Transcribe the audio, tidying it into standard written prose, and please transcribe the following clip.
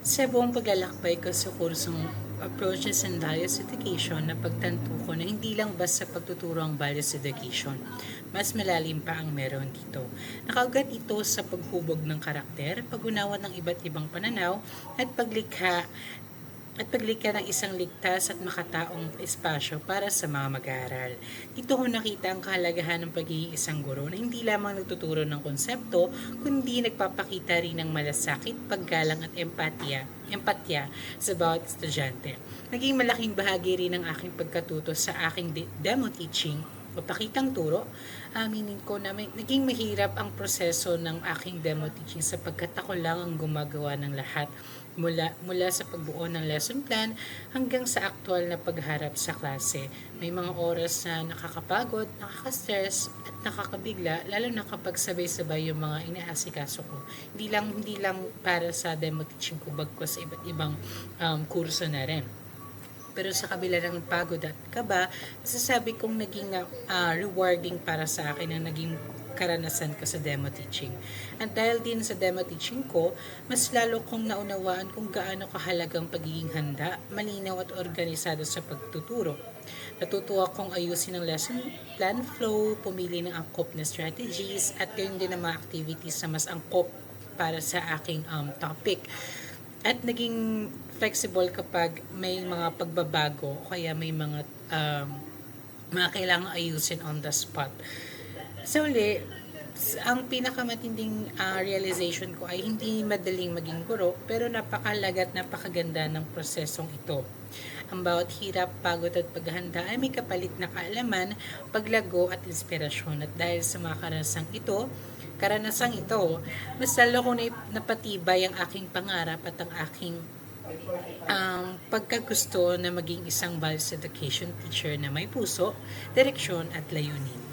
Sa buong paglalakbay ko sa kursong Approaches and Values Education, napagtanto ko na hindi lang basta pagtuturo ang values education. Mas malalim pa ang meron dito. Nakaugat ito sa paghubog ng karakter, pag-unawa ng iba't ibang pananaw, at paglikha ng isang ligtas at makataong espasyo para sa mga mag-aaral. Dito ko nakita ang kahalagahan ng pagiging isang guro na hindi lamang nagtuturo ng konsepto, kundi nagpapakita rin ng malasakit, paggalang at empatya sa bawat estudyante. Naging malaking bahagi rin ng aking pagkatuto sa aking demo teaching o pakitang turo. Aminin ko na naging mahirap ang proseso ng aking demo teaching sapagkat ako lang ang gumagawa ng lahat mula sa pagbuo ng lesson plan hanggang sa aktual na pagharap sa klase. May mga oras na nakakapagod, nakaka-stress at nakakabigla, lalo na kapag sabay-sabay yung mga inaasikaso ko. Hindi lang para sa demo teaching ko, bagkos sa iba't ibang kurso na rin. Pero sa kabila ng pagod at kaba, masasabi kong naging rewarding para sa akin ang naging karanasan ko sa demo teaching. At dahil din sa demo teaching ko, mas lalo kong naunawaan kung gaano kahalagang pagiging handa, malinaw at organisado sa pagtuturo. Natutuwa kong ayusin ang lesson plan flow, pumili ng angkop na strategies, at gayon din ang mga activities na mas angkop para sa aking topic. At naging flexible kapag may mga pagbabago o kaya may mga kailangang ayusin on the spot. Sa uli, ang pinakamatinding realization ko ay hindi madaling maging guro, pero napakahalaga at napakaganda ng prosesong ito. Ang bawat hirap, pagod at paghahanda ay may kapalit na kaalaman, paglago at inspirasyon. At dahil sa mga karanasang ito, mas lalo ko napatibay ang aking pangarap at ang aking pagkagusto na maging isang values education teacher na may puso, direksyon at layunin.